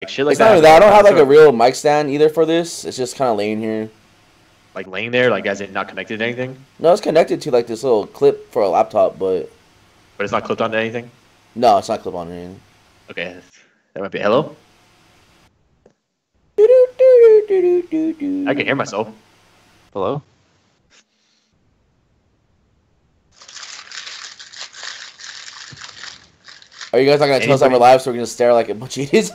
shit like It's not that. even that. I don't have like a real mic stand either for this. It's just kind of laying here. Like laying there, like as in not connected to anything. No, it's connected to like this little clip for a laptop, but it's not clipped onto anything. No, it's not clip on anything. Okay, that might be hello. I can hear myself. Hello. Are you guys not gonna tell us that we're live, so we're gonna stare like a bunch of idiots?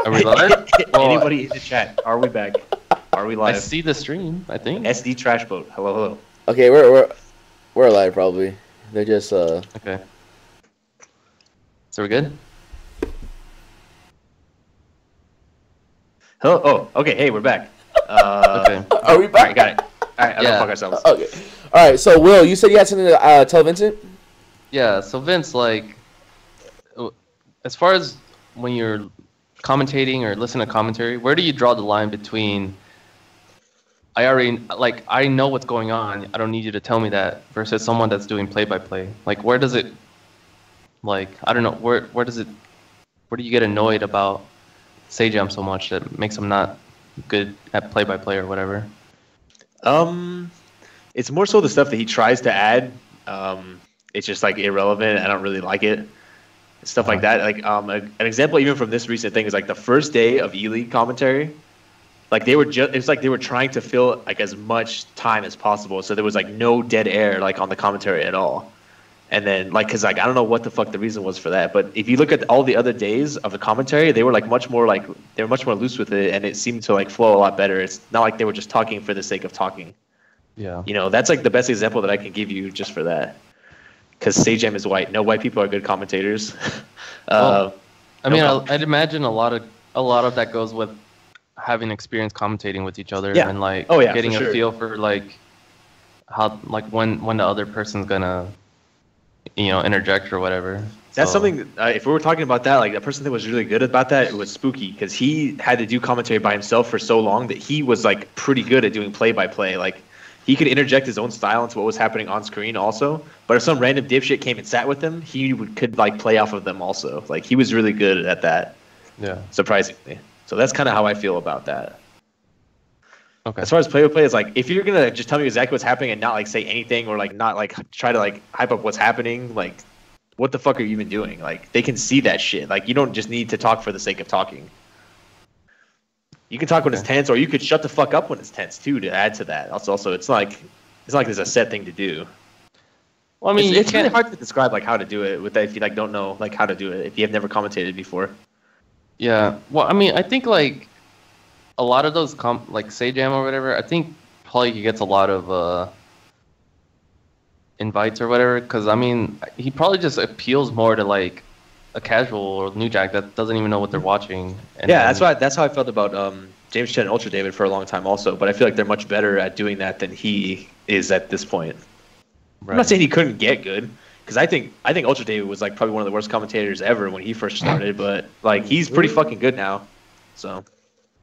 Are we live? Anybody in the chat? Are we back? Are we live? I see the stream. I think. SD Trash Boat. Hello, hello. Okay, we're live probably. They're just Okay. So we're good. Hello. Oh, okay. Hey, we're back. Okay. Are we back? All right, got it. All right, Yeah. fuck ourselves. Okay. All right. So Will, you said you had something to tell Vincent. Yeah. So Vince, like, as far as when you're commentating or listening to commentary, where do you draw the line between I know what's going on, I don't need you to tell me that, versus someone that's doing play-by-play? Like, where does it, like, I don't know, where do you get annoyed about Sajam so much that makes him not good at play-by-play or whatever? It's more so the stuff that he tries to add. It's just like irrelevant. I don't really like it. Stuff like that. Like an example even from this recent thing is like the first day of E-League commentary. Like they were it's like they were trying to fill like as much time as possible, so there was like no dead air like on the commentary at all. And then like because like I don't know what the fuck the reason was for that, but if you look at all the other days of the commentary, they were like much more loose with it, and it seemed to like flow a lot better. It's not like they were just talking for the sake of talking. Yeah. You know, that's like the best example that I can give you just for that. Because Sajam is white. No white people are good commentators. Well, I mean, I'd imagine a lot of that goes with having experience commentating with each other and like getting a feel for like how like when the other person's gonna interject or whatever. That's something. If we were talking about that, like the person that was really good about that, it was Spooky, because he had to do commentary by himself for so long that he was like pretty good at doing play-by-play. Like he could interject his own style into what was happening on screen also. But if some random dipshit came and sat with him, he could like play off of them also. Like he was really good at that. Yeah. Surprisingly. So that's kind of how I feel about that. Okay. As far as play-by-play, it's like if you're gonna just tell me exactly what's happening and not like say anything or like not like try to like hype up what's happening, like what the fuck are you even doing? Like they can see that shit. Like you don't just need to talk for the sake of talking. You can talk when it's tense, or you could shut the fuck up when it's tense too. To add to that, also it's like there's a set thing to do. Well, I mean, it's really hard to describe like how to do it with that if you like don't know like how to do it if you have never commentated before. Yeah. Well, I mean, I think like a lot of those like Sajam or whatever, I think probably he gets a lot of invites or whatever, because I mean he probably just appeals more to like a casual or new jack that doesn't even know what they're watching. And that's how I felt about James Chen and Ultra David for a long time also, but I feel like they're much better at doing that than he is at this point. Right. I'm not saying he couldn't get good, because I think Ultra David was like probably one of the worst commentators ever when he first started, but like he's pretty fucking good now. So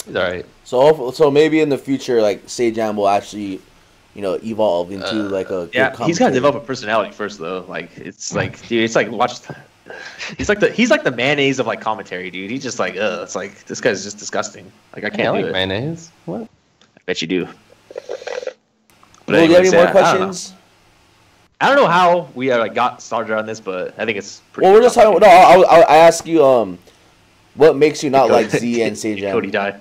he's all right. So maybe in the future like Sajam will actually evolve into like a good he's got to develop a personality first though. Like it's like dude, it's like watch. He's like the mayonnaise of like commentary, dude. He's just like, it's like this guy's just disgusting. Like I can't do it. Mayonnaise. What? I bet you do. But do you have any more questions? I don't know how we got started on this, but I think it's pretty. Well, we're just talking. No, I ask you, what makes you not like Z and Sajam? Cody died.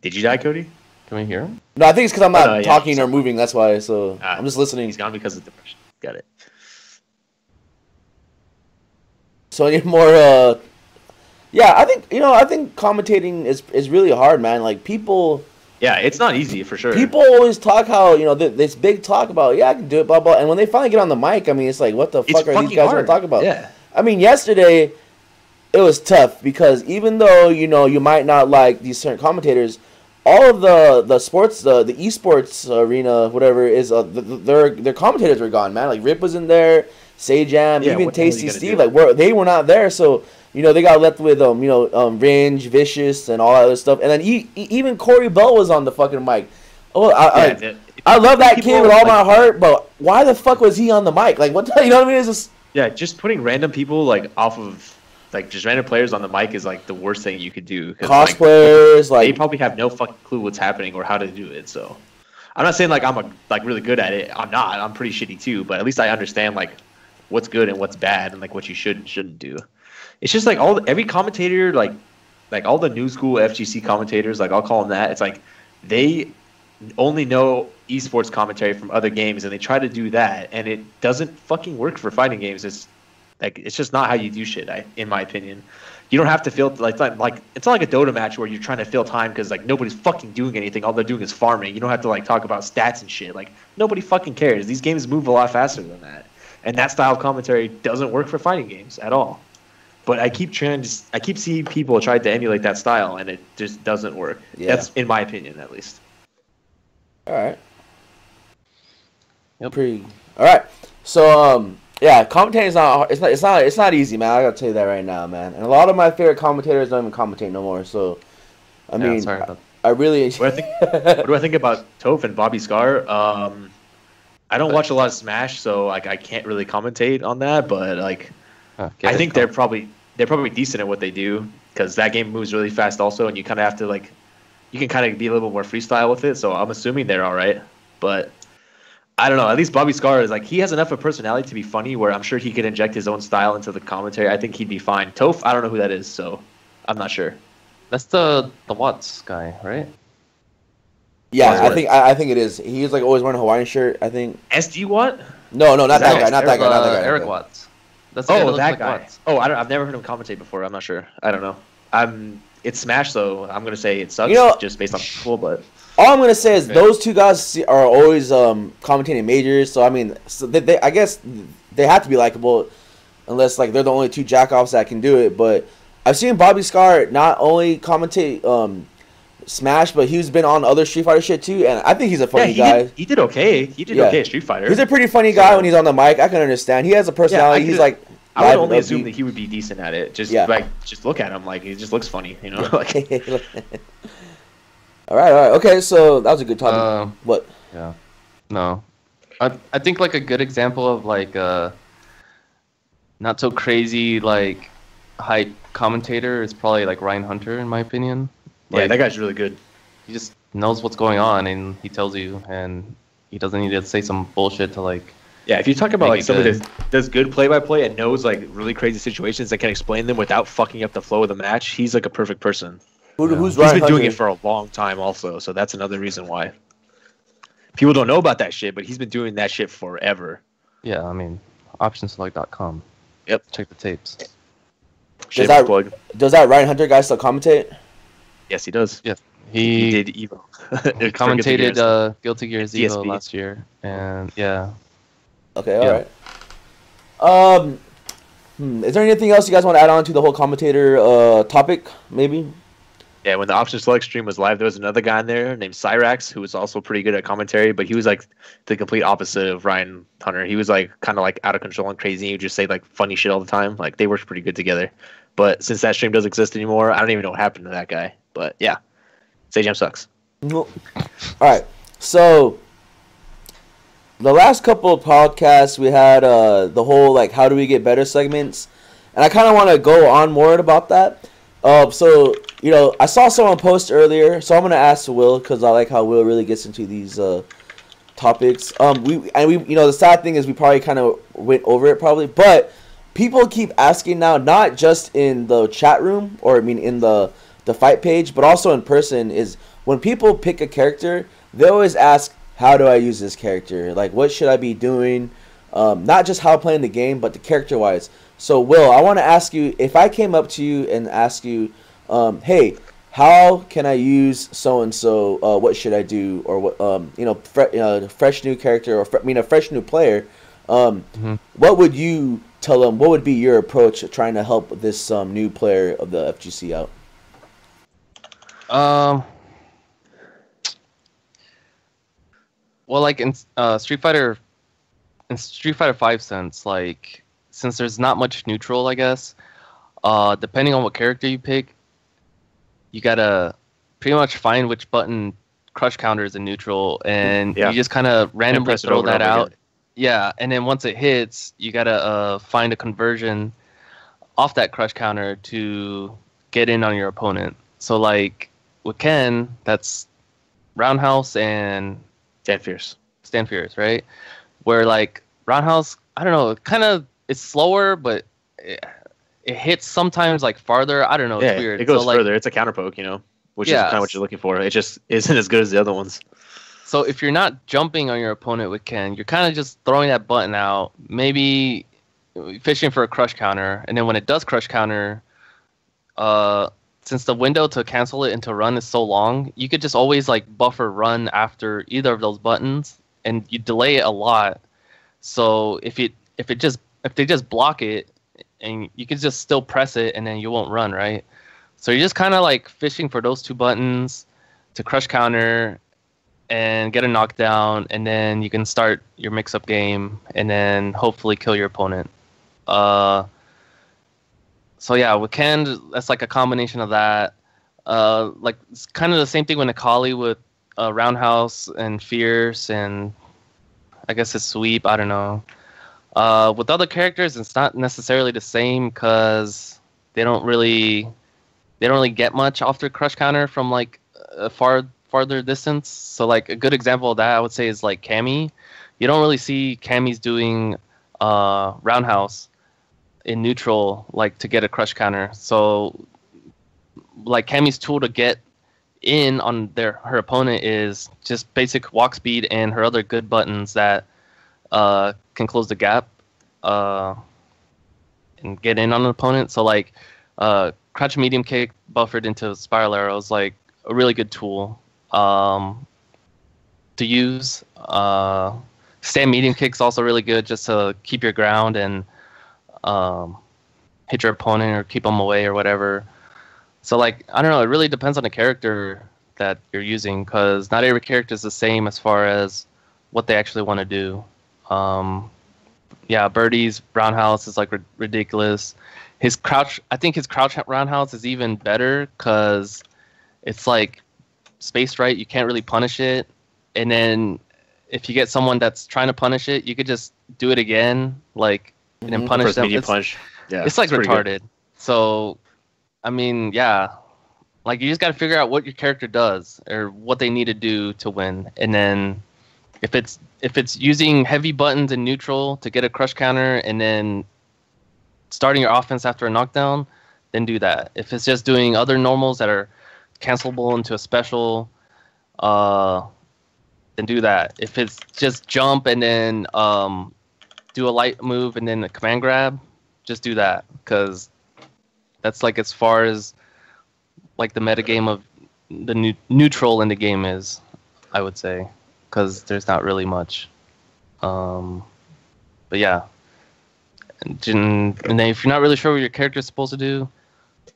Did you die, Cody? Can we hear him? No, I think it's because I'm not talking or moving. That's why. So I'm just listening. He's gone because of depression. Got it. So any more? I think commentating is really hard, man. Like people. Yeah, it's not easy for sure. People always talk how this big talk about I can do it, blah blah, and when they finally get on the mic, I mean, it's like, what the fuck are these guys going to talk about? Yeah. I mean, yesterday it was tough because even though you might not like these certain commentators, all of the sports, the esports arena, whatever is, their commentators were gone, man. Like Rip was in there, Sajam, even Tasty Steve, they were not there, so. They got left with Ringe, Vicious, and all that other stuff. And then even Corey Bell was on the fucking mic. Oh, I love that kid with all my heart, but why the fuck was he on the mic? Like, what? You know what I mean? It's just just putting random people like off of like just random players on the mic is like the worst thing you could do. Cosplayers, like they probably have no fucking clue what's happening or how to do it. So I'm not saying like I'm really good at it. I'm not. I'm pretty shitty too. But at least I understand like what's good and what's bad and like what you should and shouldn't do. It's just like every commentator, like all the new school FGC commentators, like I'll call them that. It's like they only know esports commentary from other games, and they try to do that, and it doesn't fucking work for fighting games. It's just not how you do shit. In my opinion, you don't have to feel like it's not like a Dota match where you're trying to fill time because like nobody's fucking doing anything. All they're doing is farming. You don't have to like talk about stats and shit. Like nobody fucking cares. These games move a lot faster than that, and that style of commentary doesn't work for fighting games at all. But I keep seeing people try to emulate that style, and it just doesn't work. Yeah. That's in my opinion, at least. All right. Yep. All right. So yeah, commentating is not. It's not easy, man. I gotta tell you that right now, man. And a lot of my favorite commentators don't even commentate no more. So, I mean, sorry about that. I really. What do I think about Toph and Bobby Scar? I don't watch a lot of Smash, so like I can't really commentate on that. But like, I think they're probably decent at what they do because that game moves really fast also, and you kind of have to like. You can kind of be a little more freestyle with it, so I'm assuming they're all right. But I don't know. At least Bobby Scar is like he has enough of personality to be funny, where I'm sure he could inject his own style into the commentary. I think he'd be fine. Toph, I don't know who that is, so I'm not sure. That's the Watts guy, right? Yeah, I think it is. He's like always wearing a Hawaiian shirt. I think SD Watt? No, not that guy. Not that guy. Eric Watts. That's the guy that guy. Watts. Oh, I've never heard him commentate before. I'm not sure. I don't know. It's Smash, though. I'm gonna say it sucks just based on people, but all I'm gonna say is those two guys are always commentating majors. So I mean, I guess they have to be likable, unless like they're the only two jackoffs that can do it. But I've seen Bobby Scar not only commentate Smash, but he's been on other Street Fighter shit too, and I think he's a funny guy. He did okay. He did okay at Street Fighter. He's a pretty funny guy when he's on the mic. I can understand. He has a personality. He's like. I would only assume that he would be decent at it. Just look at him, like he just looks funny, you know. Like. All right. Okay, so that was a good topic. What? Yeah. No, I think like a good example of like not so crazy like hype commentator is probably like Ryan Hunter, in my opinion. Like, yeah, that guy's really good. He just knows what's going on and he tells you, and he doesn't need to say some bullshit to like. Yeah, if you talk about like somebody that does good play-by-play and knows like really crazy situations that can explain them without fucking up the flow of the match, he's like a perfect person. Who's He's been doing it for a long time also, so that's another reason why. People don't know about that shit, but he's been doing that shit forever. Yeah, I mean, optionselect.com. Yep. Check the tapes. Does that Ryan Hunter guy still commentate? Yes, he does. Yeah. He did Evo. He commentated Guilty Gears Evo last year, and yeah. Okay, all right. Is there anything else you guys want to add on to the whole commentator topic, maybe? Yeah, when the Option Select stream was live, there was another guy in there named Cyrax who was also pretty good at commentary, but he was like the complete opposite of Ryan Hunter. He was like kind of like out of control and crazy. He would just say like funny shit all the time. Like they worked pretty good together. But since that stream doesn't exist anymore, I don't even know what happened to that guy. But yeah, Sajam sucks. All right, so the last couple of podcasts we had the whole like how do we get better segments, and I kind of want to go on more about that. So I saw someone post earlier, so I'm gonna ask Will because I like how Will really gets into these topics. We the sad thing is we probably kind of went over it probably, but people keep asking now, not just in the chat room or in the fight page, but also in person. Is when people pick a character, they always ask, how do I use this character? Like, what should I be doing? Not just how I'm playing the game, but the character-wise. So, Will, I want to ask you, if I came up to you and asked you, hey, how can I use so-and-so? What should I do? Or, what, fresh new character, or a fresh new player, what would you tell them? What would be your approach of trying to help this new player of the FGC out? Well, like in Street Fighter 5 sense, like since there's not much neutral, I guess, depending on what character you pick, you gotta pretty much find which button crush counters in neutral, and you just kind of randomly throw that out. Yeah, and then once it hits, you gotta find a conversion off that crush counter to get in on your opponent. So like with Ken, that's Roundhouse and Stand Fierce, right? Where like Roundhouse, I don't know, kind of it's slower, but it hits sometimes like farther. I don't know. It's weird. It goes further. It's a counter poke, which is kind of what you're looking for. It just isn't as good as the other ones. So if you're not jumping on your opponent with Ken, you're kind of just throwing that button out, maybe fishing for a crush counter, and then when it does crush counter, since the window to cancel it and to run is so long, you could just always like buffer run after either of those buttons, and you delay it a lot. So if they just block it, and you can just still press it, and then you won't run, right? So you're just kind of like fishing for those two buttons to crush counter and get a knockdown, and then you can start your mix-up game, and then hopefully kill your opponent. So yeah, with Ken, that's like a combination of that. Like it's kind of the same thing with Akali with Roundhouse and Fierce, and I guess it's Sweep. I don't know. With other characters, it's not necessarily the same because they don't really get much off their crush counter from like a farther distance. So like a good example of that I would say is like Cammy. You don't really see Cammys doing Roundhouse in neutral like to get a crush counter. So like Cammy's tool to get in on her opponent is just basic walk speed and her other good buttons that can close the gap and get in on an opponent. So like crouch medium kick buffered into spiral arrow is like a really good tool to use. Stand medium kick's also really good just to keep your ground and hit your opponent or keep them away or whatever. So like I don't know, it really depends on the character that you're using because not every character is the same as far as what they actually want to do. Yeah, Birdie's Roundhouse is like ridiculous. I think his crouch Roundhouse is even better because it's like spaced right. You can't really punish it, and then if you get someone that's trying to punish it, you could just do it again, like and then punish them. It's like retarded. Good. So, I mean, yeah, like you just got to figure out what your character does or what they need to do to win, and then if it's using heavy buttons in neutral to get a crush counter and then starting your offense after a knockdown, then do that. If it's just doing other normals that are cancelable into a special, then do that. If it's just jump and then do a light move and then a command grab, just do that because that's like as far as like the metagame of the neutral in the game is, I would say, because there's not really much. But yeah. And then if you're not really sure what your character's supposed to do,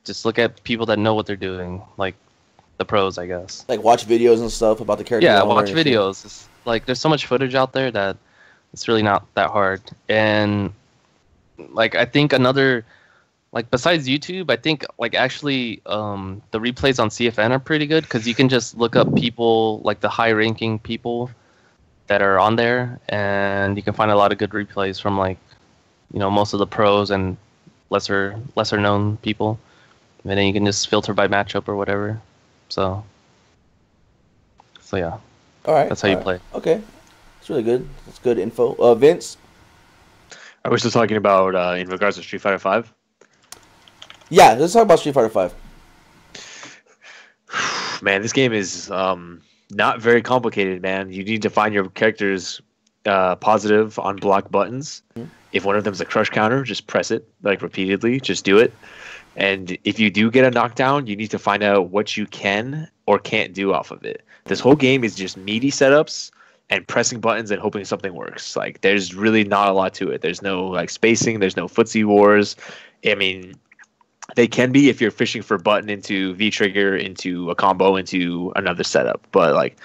just look at people that know what they're doing, like the pros, I guess. Like watch videos and stuff about the character. Yeah, watch videos. It's like there's so much footage out there that it's really not that hard. And like I think another, like besides YouTube, I think like actually the replays on CFN are pretty good because you can just look up people like the high ranking people that are on there, and you can find a lot of good replays from like, you know, most of the pros and lesser known people, and then you can just filter by matchup or whatever. So yeah. All right. That's how you play. Okay, it's really good. That's good info. Vince. Are we still talking about in regards to Street Fighter V? Yeah, let's talk about Street Fighter V. Man, this game is not very complicated, man. You need to find your character's positive on block buttons. Mm-hmm. If one of them is a crush counter, just press it like repeatedly. Just do it. And if you do get a knockdown, you need to find out what you can or can't do off of it. This whole game is just meaty setups and pressing buttons and hoping something works. Like there's really not a lot to it. There's no like spacing. There's no footsie wars. I mean, they can be if you're fishing for button into V trigger, into a combo, into another setup. But like,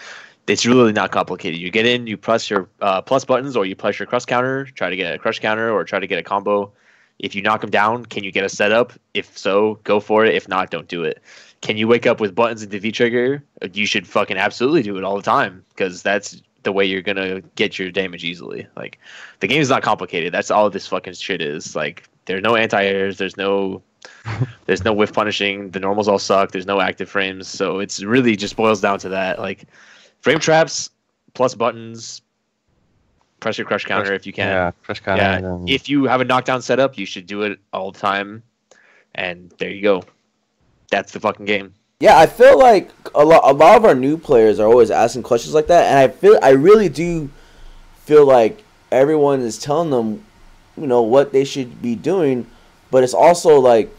it's really not complicated. You get in, you press your plus buttons, or you press your crush counter, try to get a crush counter, or try to get a combo. If you knock them down, can you get a setup? If so, go for it. If not, don't do it. Can you wake up with buttons into V trigger? You should fucking absolutely do it all the time because that's the way you're gonna get your damage easily. Like, the game is not complicated. That's all this fucking shit is. Like, there's no anti-airs, there's no whiff punishing, the normals all suck, there's no active frames, so it's really just boils down to that. Like frame traps plus buttons, press your crush counter if you can. Yeah, crush counter. Yeah. If you have a knockdown setup, you should do it all the time, and there you go. That's the fucking game. Yeah, I feel like a lot of our new players are always asking questions like that, and I really do feel like everyone is telling them, you know, what they should be doing, but it's also like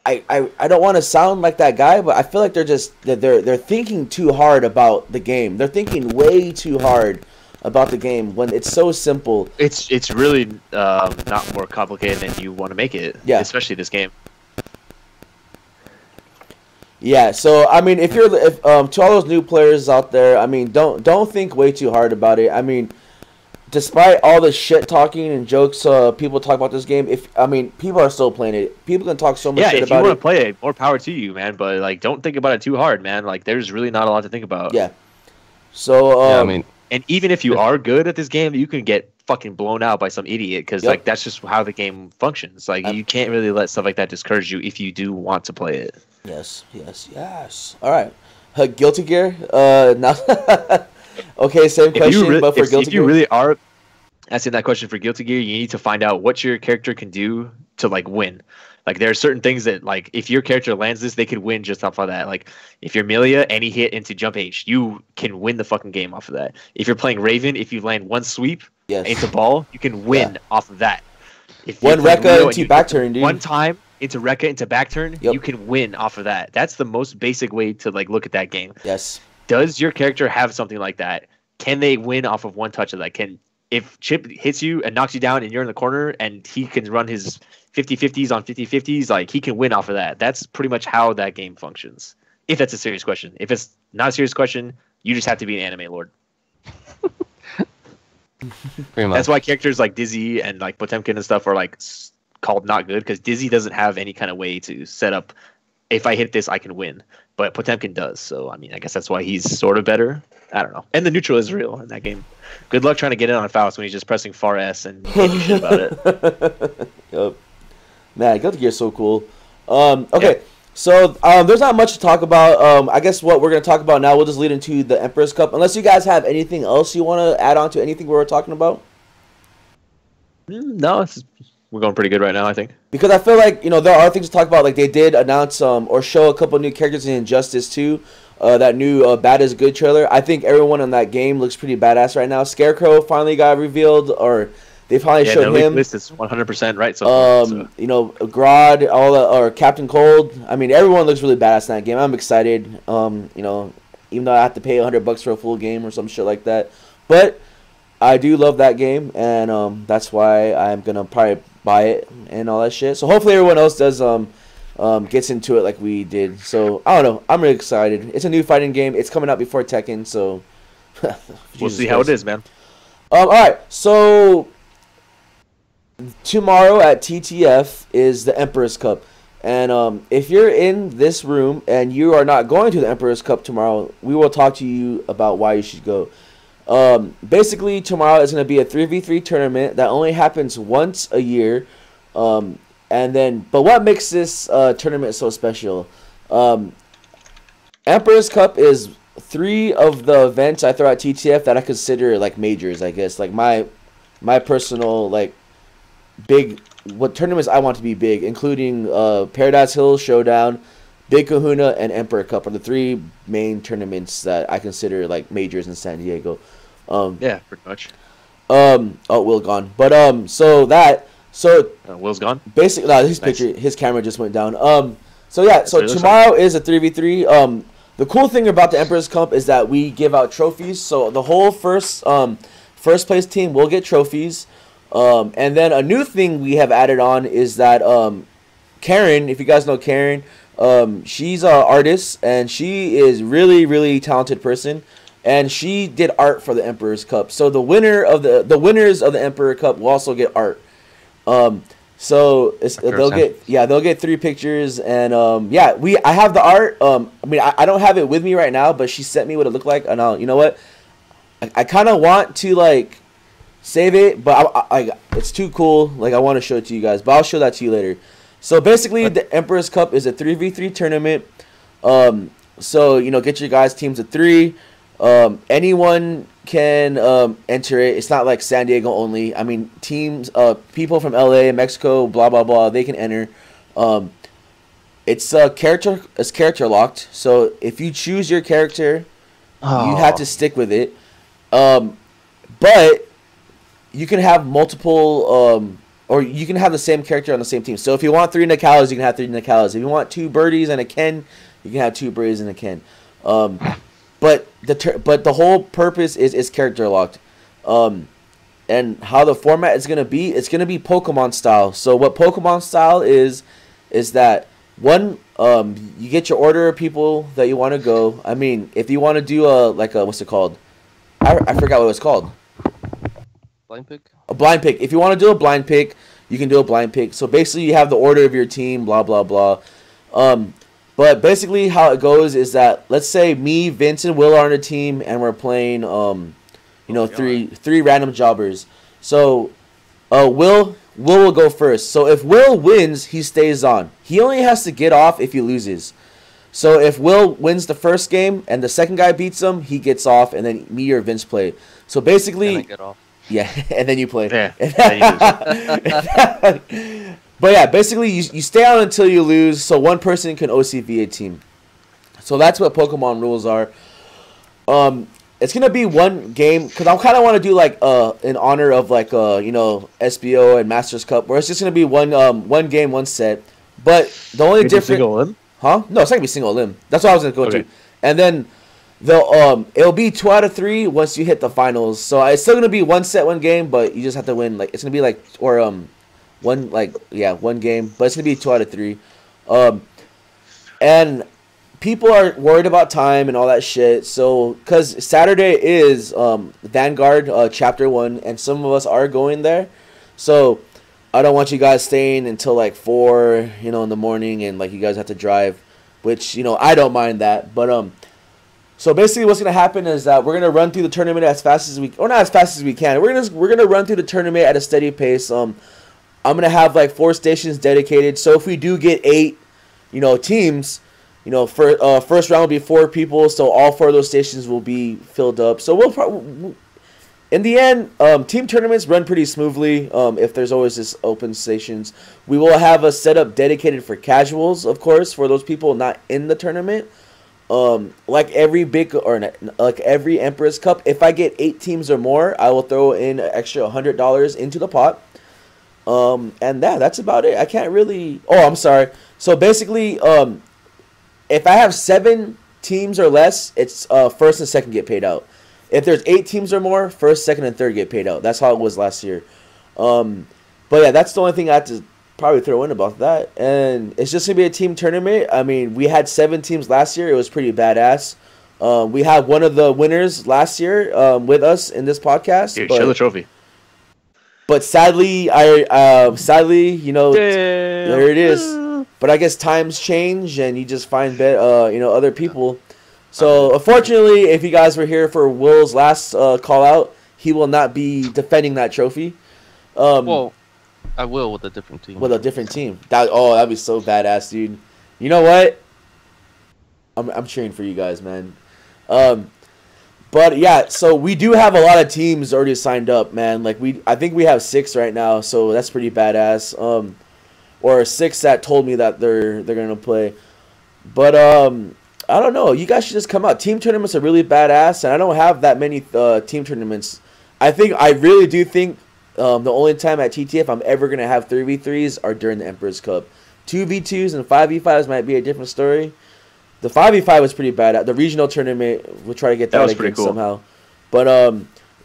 I don't want to sound like that guy, but I feel like they're thinking too hard about the game. They're thinking way too hard about the game when it's so simple. It's really not more complicated than you want to make it. Yeah, especially this game. Yeah, so I mean, if to all those new players out there, I mean, don't think way too hard about it. I mean, despite all the shit talking and jokes people talk about this game, people are still playing it. People can talk so much shit about it. Yeah, if you want to play it, more power to you, man. But like, don't think about it too hard, man. Like, there's really not a lot to think about. Yeah. So I mean, and even if you are good at this game, you can get fucking blown out by some idiot because like that's just how the game functions. Like, you can't really let stuff like that discourage you if you do want to play it. Yes. All right. Guilty Gear. Now. Okay, same question, but for Guilty Gear. If you really are asking that question for Guilty Gear, you need to find out what your character can do to like win. Like, there are certain things that, like, if your character lands this, they could win just off of that. Like, if you're Melia, any hit into jump H, you can win the fucking game off of that. If you're playing Raven, if you land one sweep into ball, you can win off of that. If one Rekka into back turn, dude. One time into Rekka into back turn, you can win off of that. That's the most basic way to like look at that game. Yes. Does your character have something like that? Can they win off of one touch of that? If Chip hits you and knocks you down and you're in the corner and he can run his 50-50s on 50-50s, like, he can win off of that. That's pretty much how that game functions. If that's a serious question. If it's not a serious question, you just have to be an anime lord. Pretty much. That's why characters like Dizzy and like Potemkin and stuff are like called not good, because Dizzy doesn't have any kind of way to set up, if I hit this, I can win. But Potemkin does. So, I mean, I guess that's why he's sort of better. I don't know. And the neutral is real in that game. Good luck trying to get in on Faust when he's just pressing far S and can't do shit about it. Yep. Man, Guilty Gear is so cool. Okay, so there's not much to talk about. I guess what we're going to talk about now, we'll just lead into the Emperor's Cup. Unless you guys have anything else you want to add on to anything we were talking about? No, we're going pretty good right now, I think. Because I feel like, there are things to talk about. Like, they did announce or show a couple new characters in Injustice 2. That new Bad is Good trailer. I think everyone in that game looks pretty badass right now. Scarecrow finally got revealed, or they finally showed him. List is 100% right. So Grodd, or Captain Cold. I mean, everyone looks really badass in that game. I'm excited. Even though I have to pay $100 for a full game or some shit like that, but I do love that game, and that's why I'm gonna probably buy it and all that shit. So hopefully everyone else does gets into it like we did. So I don't know. I'm really excited. It's a new fighting game. It's coming out before Tekken, so we'll see how it is, man. All right. So tomorrow at TTF is the Emperor's Cup, and if you're in this room and you are not going to the Emperor's Cup tomorrow, we will talk to you about why you should go. Basically, tomorrow is going to be a 3v3 tournament that only happens once a year. But what makes this tournament so special? Emperor's Cup is 3 of the events I throw at TTF that I consider like majors, I guess. Like my personal like big what tournaments I want to be big, including Paradise Hills Showdown, Big Kahuna, and Emperor Cup are the 3 main tournaments that I consider like majors in San Diego. Yeah, pretty much. Will gone. But Will's gone. Basically, his camera just went down. So tomorrow is a 3v3. The cool thing about the Emperor's Cup is that we give out trophies. So the whole first place team will get trophies. And then a new thing we have added on is that Karen, if you guys know Karen, she's an artist and she is really, really talented person. And she did art for the Emperor's Cup. So the winners of the Emperor Cup will also get art. So they'll get 3 pictures, and I have the art. I don't have it with me right now, but she sent me what it looked like, and you know what, I kind of want to like save it, but I it's too cool. Like, I want to show it to you guys, but I'll show that to you later. So basically, the Emperor's Cup is a 3v3 tournament. So, you know, get your guys' teams of 3. Anyone can enter it. It's not like San Diego only. I mean, teams, people from LA, Mexico, blah blah blah, they can enter. It's character locked. So if you choose your character, you have to stick with it. But you can have multiple, or you can have the same character on the same team. So if you want 3 Nakalas, you can have 3 Nakalas. If you want 2 birdies and a Ken, you can have 2 birdies and a Ken. But the whole purpose is character locked. And how the format is gonna be, it's gonna be Pokemon style. So what Pokemon style is that one, you get your order of people that you want to go. I mean, if you want to do what's it called? I forgot what it was called. Blind pick? A blind pick. If you want to do a blind pick, you can do a blind pick. So basically, you have the order of your team, blah, blah, blah. But basically, how it goes is that, let's say me, Vince, and Will are on a team, and we're playing, three random jobbers. So, Will will go first. So if Will wins, he stays on. He only has to get off if he loses. So if Will wins the first game and the second guy beats him, he gets off, and then me or Vince play. So basically, and I get off. Yeah, and then you play. Yeah. But yeah, basically you stay on until you lose. So one person can OCV a team. So that's what Pokemon rules are. It's gonna be one game because I kind of want to do like in honor of like SBO and Masters Cup, where it's just gonna be one game, one set. But the only difference, single limb? Huh? No, it's not gonna be single limb. That's what I was gonna go to. And then it'll be 2 out of 3 once you hit the finals. So it's still gonna be one set, one game, but you just have to win. Like it's gonna be like one game, but it's gonna be 2 out of 3. And people are worried about time and all that shit. So, because Saturday is Vanguard Chapter 1, and some of us are going there. So, I don't want you guys staying until like 4, in the morning, and like you guys have to drive, which, I don't mind that. But, so basically what's going to happen is that we're going to run through the tournament as fast as we, or not as fast as we can. We're going to run through the tournament at a steady pace. I'm going to have like 4 stations dedicated. So if we do get 8, teams, first round will be 4 people, so all 4 of those stations will be filled up. So we'll probably, in the end, team tournaments run pretty smoothly. If there's always this open stations, we will have a setup dedicated for casuals, of course, for those people not in the tournament. Like every Emperor's Cup, if I get 8 teams or more, I will throw in an extra $100 into the pot. And that's about it. I can't really. Oh, I'm sorry. So basically, if I have 7 teams or less, it's first and second get paid out. If there's 8 teams or more, first, second, and third get paid out. That's how it was last year. But yeah, that's the only thing I have to probably throw in about that. And it's just gonna be a team tournament. I mean, we had 7 teams last year. It was pretty badass. We had one of the winners last year with us in this podcast. Here, show the trophy. But sadly, there it is. But I guess times change, and you just find other people. So unfortunately, if you guys were here for Will's last call out, he will not be defending that trophy. Well, I will with a different team. With a different team. That'd be so badass, dude. You know what? I'm cheering for you guys, man. But yeah, so we do have a lot of teams already signed up, man. Like I think we have 6 right now, so that's pretty badass. Or 6 that told me that they're gonna play. But I don't know. You guys should just come out. Team tournaments are really badass, and I don't have that many team tournaments. I really do think the only time at TTF I'm ever gonna have 3v3s are during the Emperor's Cup. 2v2s and 5v5s might be a different story. The 5v5 was pretty bad. The regional tournament, we'll try to get that again cool. Somehow. But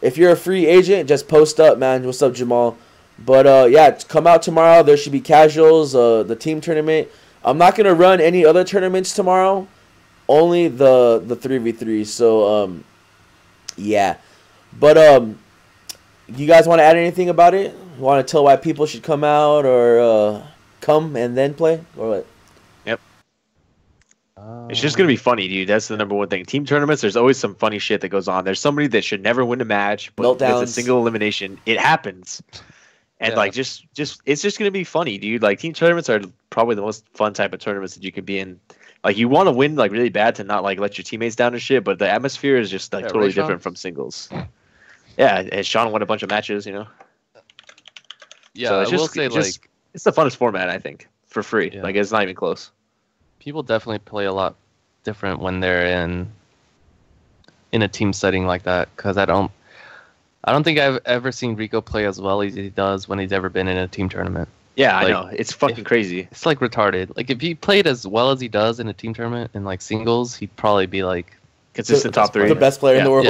if you're a free agent, just post up, man. What's up, Jamal? But yeah, come out tomorrow. There should be casuals. The team tournament. I'm not gonna run any other tournaments tomorrow. Only the 3v3. So yeah. But you guys want to add anything about it? Want to tell why people should come out or come and then play or what? It's just gonna be funny, dude. That's the number one thing. Team tournaments, there's always some funny shit that goes on. There's somebody that should never win a match, but it's a single elimination. It happens, and it's just gonna be funny, dude. Like team tournaments are probably the most fun type of tournaments that you can be in. Like you want to win like really bad to not like let your teammates down and shit, but the atmosphere is just like totally different from singles. Yeah, and Sean won a bunch of matches, Yeah, so I will say like it's the funnest format, I think, for free. Yeah. Like it's not even close. People definitely play a lot different when they're in a team setting like that, because I don't think I've ever seen Rico play as well as he does when he's ever been in a team tournament. Yeah, like, I know. It's fucking crazy. It's like retarded. Like if he played as well as he does in a team tournament in like singles, he'd probably be like consistent top 3. The best player in the world.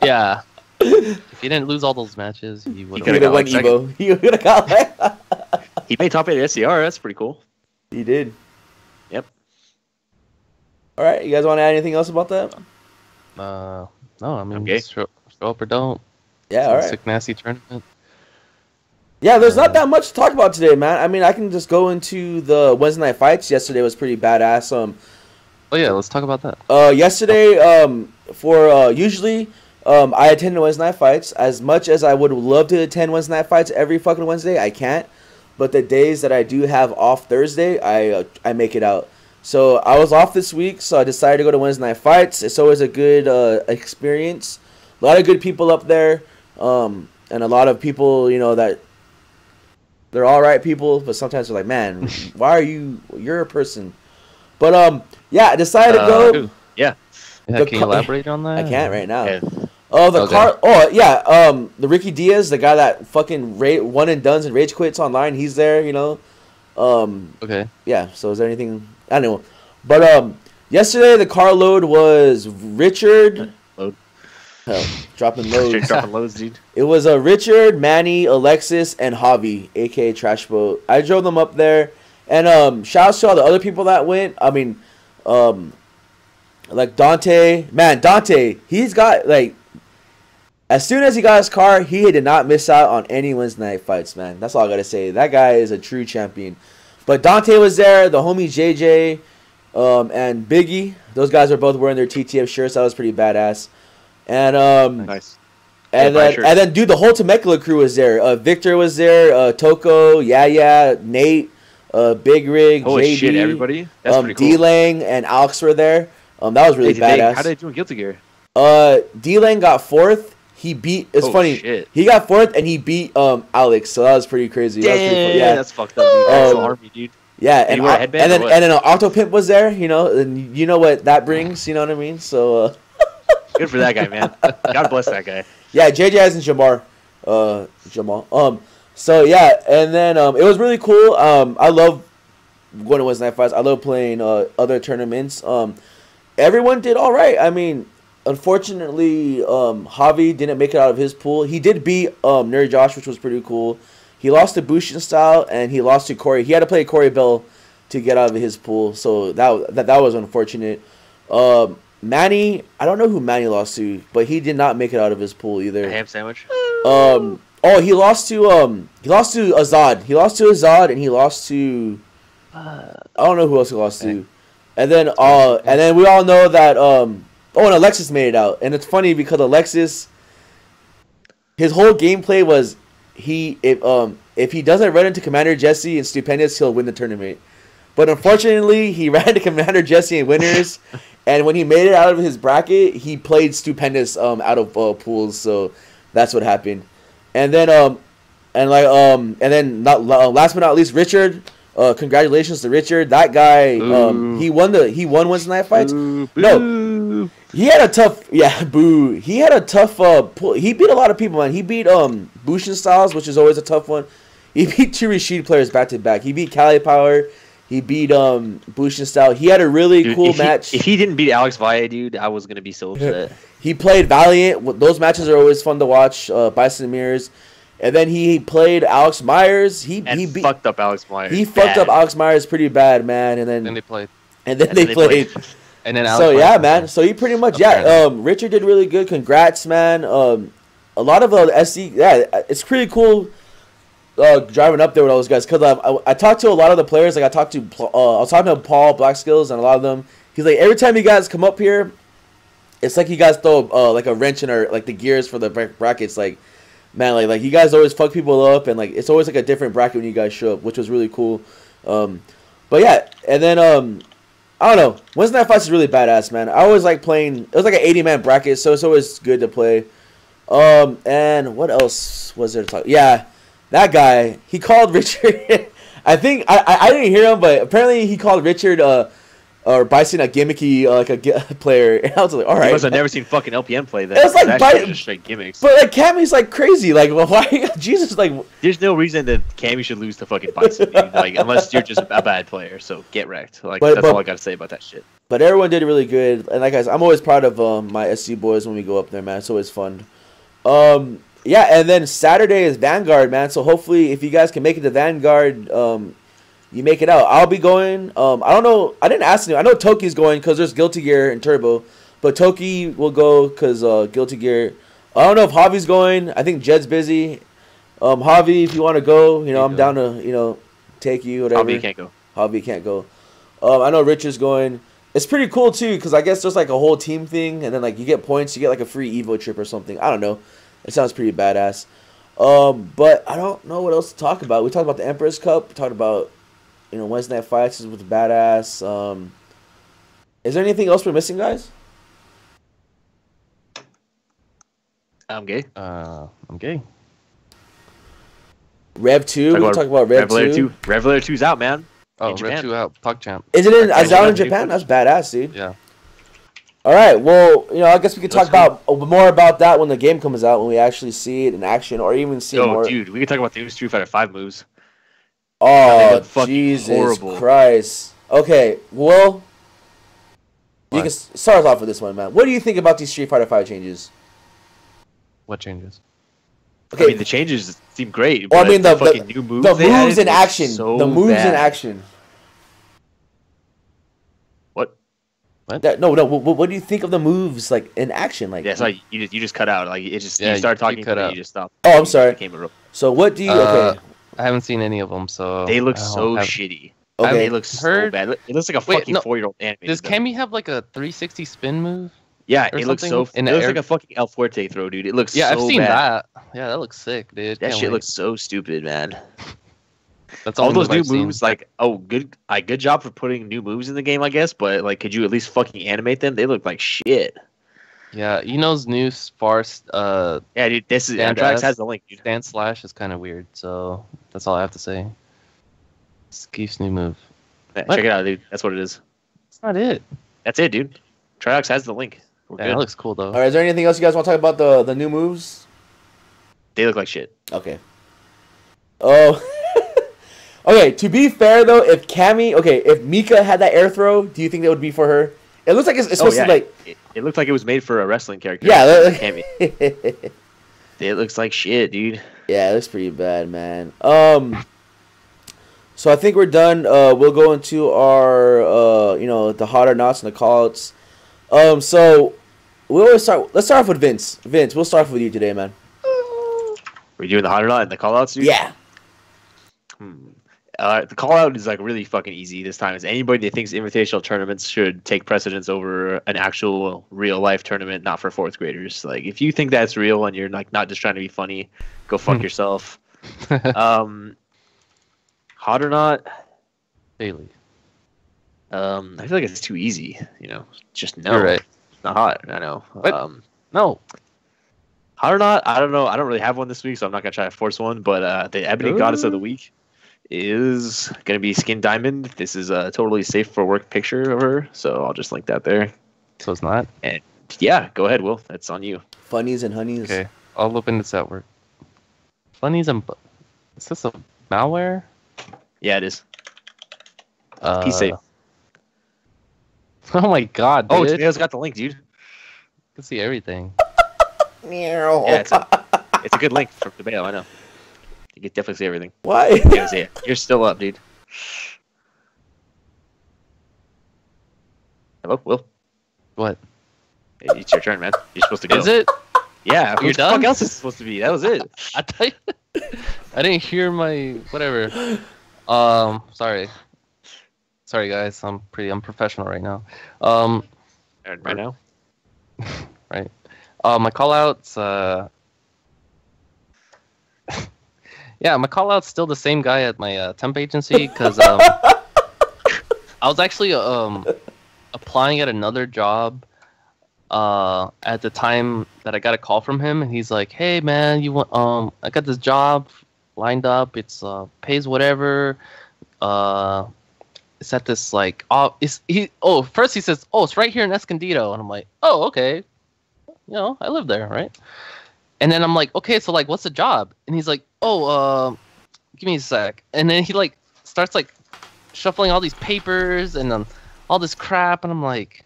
Yeah. If he didn't lose all those matches, he would have won Evo. He would have got He made top 8 at SCR. That's pretty cool. He did. Yep. All right, you guys want to add anything else about that? No, I mean, just show up or don't. Yeah, all right. Sick, nasty tournament. Yeah, there's not that much to talk about today, man. I mean, I can just go into the Wednesday night fights. Yesterday was pretty badass. Oh yeah, let's talk about that. Yesterday, usually, I attend the Wednesday night fights. As much as I would love to attend Wednesday night fights every fucking Wednesday, I can't. But the days that I do have off Thursday, I make it out. So I was off this week, so I decided to go to Wednesday night fights. It's always a good experience. A lot of good people up there, and a lot of people, that they're all right people, but sometimes they're like, man, why are you're a person. But yeah, I decided to go. Yeah. Can you elaborate on that? I can't right now. Yeah. The Ricky Diaz, the guy that fucking one and dones and rage quits online, he's there, Okay. Yeah, so is there anything? I don't know. But yesterday the car load was Richard. Load. Dropping loads. Straight dropping loads, dude. It was Richard, Manny, Alexis, and Javi, aka Trash Boat. I drove them up there. And shout out to all the other people that went. I mean, like Dante. Man, Dante, he's got like, as soon as he got his car, he did not miss out on any Wednesday night fights, man. That's all I gotta say. That guy is a true champion. But Dante was there, the homie JJ, and Biggie. Those guys were both wearing their TTF shirts. That was pretty badass. And nice. And then, dude, the whole Temecula crew was there. Victor was there. Toko, Yaya, Nate, Big Rig, Holy JD, shit, everybody. That's pretty cool. D-Lang and Alex were there. That was really badass. How did they do in Guilty Gear? D-Lang got 4th. He beat. It's funny. Shit. He got 4th and he beat Alex. So that was pretty crazy. Yeah, that's fucked up. Dude. That's Army, dude. Yeah, and then Octo Pimp was there. And you know what that brings. You know what I mean? So good for that guy, man. God bless that guy. Yeah, JJ and Jamal. So yeah, and then it was really cool. I love going to Wednesday night fights. I love playing other tournaments. Everyone did all right. I mean, unfortunately, Javi didn't make it out of his pool. He did beat Nerd Josh, which was pretty cool. He lost to Bushin Style and he lost to Corey. He had to play Corey Bell to get out of his pool, so that was unfortunate. Manny, I don't know who Manny lost to, but he did not make it out of his pool either. A ham sandwich. He lost to Azad. He lost to Azad, and he lost to I don't know who else he lost to. And then we all know that and Alexis made it out. And it's funny because Alexis, his whole gameplay was if he doesn't run into Commander Jesse and Stupendous, he'll win the tournament. But unfortunately, he ran into Commander Jesse and winners. And when he made it out of his bracket, he played Stupendous out of pools, so that's what happened. And then last but not least, Richard. Congratulations to Richard. That guy, he won Wednesday night fights. No, he had a tough. Yeah, boo. He had a tough. He beat a lot of people, man. He beat Bushin Styles, which is always a tough one. He beat 2 Rashid players back to back. He beat Cali Power. He beat Bushin Style. He had a really cool match. If he didn't beat Alex Valle, dude, I was gonna be so upset. He played Valiant. Those matches are always fun to watch. Bison Mirrors. And then he played Alex Myers. He fucked up Alex Myers. He fucked up Alex Myers pretty bad, man. And then they played. And then they played. And then Alex so Myers yeah, man. So he pretty much Richard did really good. Congrats, man. A lot of SC. Yeah, it's pretty cool. driving up there with all those guys because I talked to a lot of the players. Like I was talking to Paul Blackskills and a lot of them. He's like, every time you guys come up here, it's like you guys throw like a wrench in our like the gears for the brackets. Like, man, like you guys always fuck people up, and like it's always like a different bracket when you guys show up, which was really cool. But yeah, and then I don't know. Wednesday Night Fights is really badass, man. I always like playing. It was like an 80-man bracket, so it's always good to play. And what else was there to talk? Yeah, that guy. He called Richard. I think I didn't hear him, but apparently he called Richard or Bison a gimmicky like a player. And I was like, all right. Because I've never seen fucking LPM play that. It was like just straight gimmicks. But like Cammy's like crazy. Like, well, why? Jesus, like. There's no reason that Cammy should lose to fucking Bison, dude. Like, unless you're just a bad player. So get wrecked. Like, that's all I gotta say about that shit. But everyone did really good, and like guys, I'm always proud of my SC boys when we go up there, man. It's always fun. Yeah, and then Saturday is Vanguard, man. So hopefully, if you guys can make it to Vanguard, you make it out. I'll be going. I don't know. I didn't ask him. I know Toki's going because there's Guilty Gear and Turbo, but Toki will go because Guilty Gear. I don't know if Javi's going. I think Jed's busy. Javi, if you want to go, I'm down to take you. Whatever. Javi can't go. Javi can't go. I know Richard's going. It's pretty cool too because I guess there's like a whole team thing, and then like you get points, you get like a free Evo trip or something. I don't know. It sounds pretty badass. But I don't know what else to talk about. We talked about the Emperor's Cup. We talked about Wednesday Night Fights with the badass. Is there anything else we're missing, guys? I'm gay. I'm gay. Rev 2. We'll talk about Rev 2. Revelator 2's out, man. Oh, Rev 2 out. Phuck champ. Is it out in Japan? That's badass, dude. Yeah. All right. Well, I guess we could talk about more about that when the game comes out, when we actually see it in action, or even see more. Oh, dude, we could talk about the new Street Fighter 5 moves. Oh, Jesus Christ. Okay, well, you can start us off with this one, man. What do you think about these Street Fighter 5 changes? What changes? Okay, I mean, the changes seem great. Well, I mean, the new moves the moves in action. So the moves in action. What? No. What do you think of the moves like in action? Like, yeah, it's like you just cut out. Like, it just you start talking, and you just stop. Oh, I'm sorry. So what do you? Okay. I haven't seen any of them, so they look so shitty. Okay. They look so bad. It looks like a fucking 4-year-old anime. Does Cammy have like a 360 spin move? Yeah, it looks so. It looks like a fucking El Fuerte throw, dude. It looks. Yeah, so I've seen bad. that. Yeah, that looks sick, dude. That shit looks so stupid, man. That's all those new moves. Like, good job for putting new moves in the game, I guess. But like, could you at least fucking animate them? They look like shit. Yeah, new Sparse. Yeah, dude. This is Andrax has the link, dude. Stand slash is kind of weird. So that's all I have to say. Skeef's new move. Yeah, check it out, dude. That's what it is. That's not it. That's it, dude. Triox has the link. Yeah, that looks cool though. All right, is there anything else you guys want to talk about the new moves? They look like shit. Okay. Oh. Okay. To be fair though, if Mika had that air throw, do you think that would be for her? It looks like it's supposed to like. It looked like it was made for a wrestling character. Yeah. Cammy. It looks like shit, dude. Yeah, it looks pretty bad, man. So I think we're done. We'll go into our the hot or nots and the callouts. So we always start. Let's start off with Vince. Vince, we'll start off with you today, man. We're doing the hot or not and the callouts, dude? Yeah. The call out is like really fucking easy this time. Is anybody that thinks invitational tournaments should take precedence over an actual real life tournament, not for fourth graders. Like, if you think that's real and you're like not just trying to be funny, go fuck yourself. Hot or not? Bailey. I feel like it's too easy. Just no. You're right. It's not hot. I know. What? No. Hot or not? I don't know. I don't really have one this week, so I'm not gonna try to force one. But the Ebony Goddess of the Week is going to be Skin Diamond. This is a totally safe for work picture of her, so I'll just link that there. So it's not? And yeah, go ahead, Will. That's on you. Funnies and honeys. Okay, I'll open this at work. Funnies and... Is this a malware? Yeah, it is. Be safe. Oh my god, dude. Oh, Tomato's got the link, dude. I can see everything. Yeah, it's a good link from Tomato, I know. You can definitely see everything. Why? Yeah, see it. You're still up, dude. Hello, Will? What? It's your turn, man. You're supposed to go. Is it? Yeah. You're what the fuck else is it supposed to be? That was it. I tell you. I didn't hear my whatever. Sorry guys, I'm pretty unprofessional right now. Right now. Right. My call outs. Yeah, my call out's still the same guy at my temp agency because I was actually applying at another job at the time that I got a call from him, and he's like, "Hey man, you want I got this job lined up. It's pays whatever. It's at this like first he says, "Oh, it's right here in Escondido," and I'm like, "Oh, okay, I live there, right?" And then I'm like, "Okay, so like, what's the job?" And he's like, "Oh, give me a sec," and then he like starts like shuffling all these papers and all this crap, and I'm like,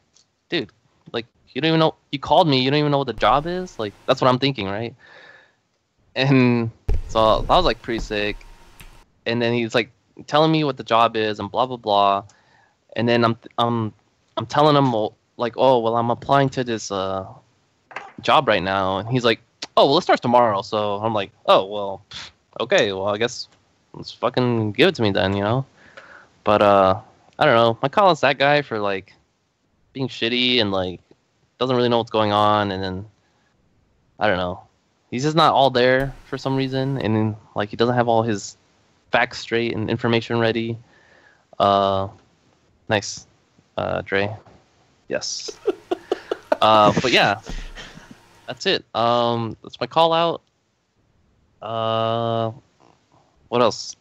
"Dude, like, you don't even know you called me, you don't even know what the job is." Like, that's what I'm thinking, right? And so that was like pretty sick. And then he's like telling me what the job is and blah blah blah. And then I'm telling him like, "Oh, well, I'm applying to this job right now." And he's like, "Oh, well, it starts tomorrow." So I'm like, "Oh, well, okay, well, I guess let's fucking give it to me then, But I don't know. My call is that guy for like being shitty and like doesn't really know what's going on, and then I don't know. He's just not all there for some reason, and then, like, he doesn't have all his facts straight and information ready. Nice, Dre. Yes. But yeah, that's it. That's my call out. What else?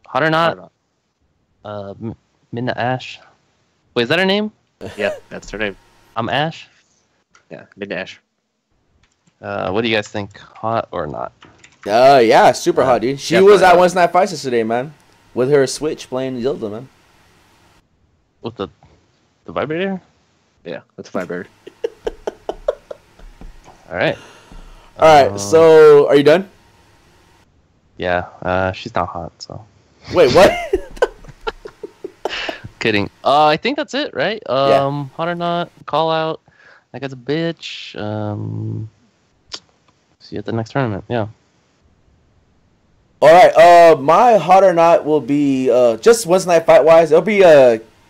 Hot or not? Minna Ash. Wait, is that her name? Yeah, that's her name. I'm Ash. Yeah, Minna Ash. What do you guys think? Hot or not? Yeah, super hot, dude. She was at Wednesday Night Fights today, man, with her Switch playing Zelda, man. With the vibrator? Yeah, that's a vibrator. All right. So are you done? Yeah. She's not hot, so. Wait, what? Kidding. I think that's it, right? Hot or not? Call out. That guy's a bitch. See you at the next tournament. Yeah. All right. My hot or not will be just Wednesday Night Fight wise. It'll be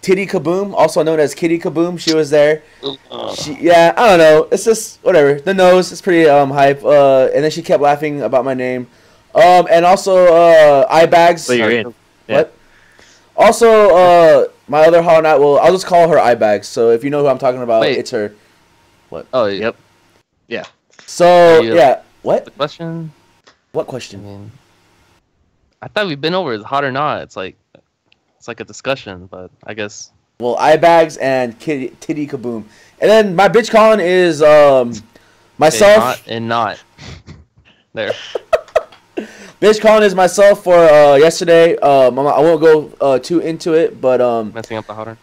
Titty Kaboom, also known as Kitty Kaboom. She was there. I don't know. It's just whatever. The nose is pretty hype. And then she kept laughing about my name. And also eye bags. So you're in. Yeah. What? Also, my other hot or not I'll just call her eye bags. So if you know who I'm talking about, it's her. What? Oh, yep. Yeah. So yeah. What? The question? What question? I mean, I thought we've been over is hot or not. It's like a discussion, but I guess. Well, eye bags and Titty Kaboom, and then my bitch calling is myself and not. There. Bitch calling is myself for yesterday. I won't go too into it, but messing up the hot or.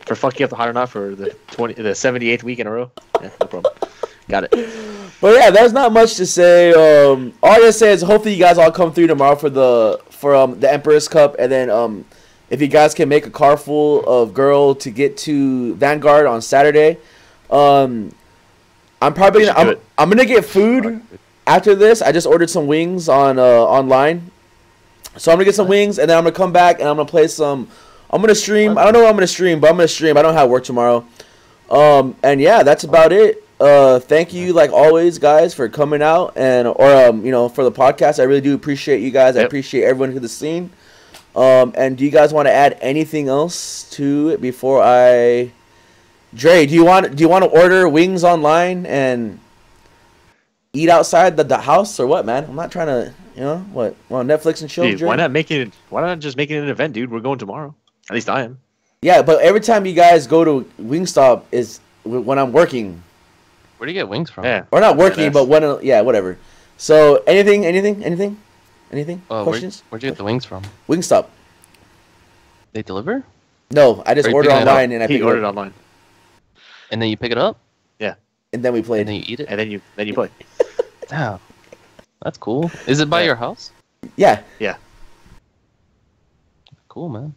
For fucking up the hot or not for the 78th week in a row. Yeah, no problem. Got it. But yeah, there's not much to say. All I gotta say is hopefully you guys all come through tomorrow for the Emperor's Cup, and then if you guys can make a car full of girl to get to Vanguard on Saturday, I'm probably I'm gonna get food after this. I just ordered some wings on online, so I'm gonna get some wings, and then I'm gonna come back and I'm gonna play some. I'm gonna stream. I don't know what I'm gonna stream, but I'm gonna stream. I don't have work tomorrow. And yeah, that's about it. Thank you, like always, guys, for coming out and for the podcast. I really do appreciate you guys. Yep. I appreciate everyone to the scene. And do you guys want to add anything else to it before I? Dre, do you want to order wings online and eat outside the house or what, man? I'm not trying to, what? Well, Netflix and chill. Dude, why not just make it an event, dude? We're going tomorrow. At least I am. Yeah, but every time you guys go to Wingstop is when I'm working. Where do you get wings from? Yeah. Or not working, but whatever. So anything? Questions? Where'd you get the wings from? Wingstop. They deliver? No, I just ordered online and I picked it up. Ordered online. And then you pick it up? Yeah. And then we played. And then you eat it? And then you play. Damn. That's cool. Is it by your house? Yeah. Yeah. Cool, man.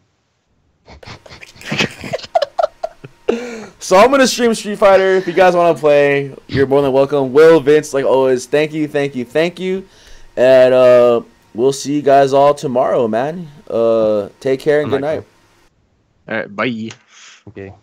So I'm gonna stream Street Fighter. If you guys want to play, you're more than welcome. Will, Vince, like always, thank you. And we'll see you guys all tomorrow, man. Take care and good night. All right, bye. Okay.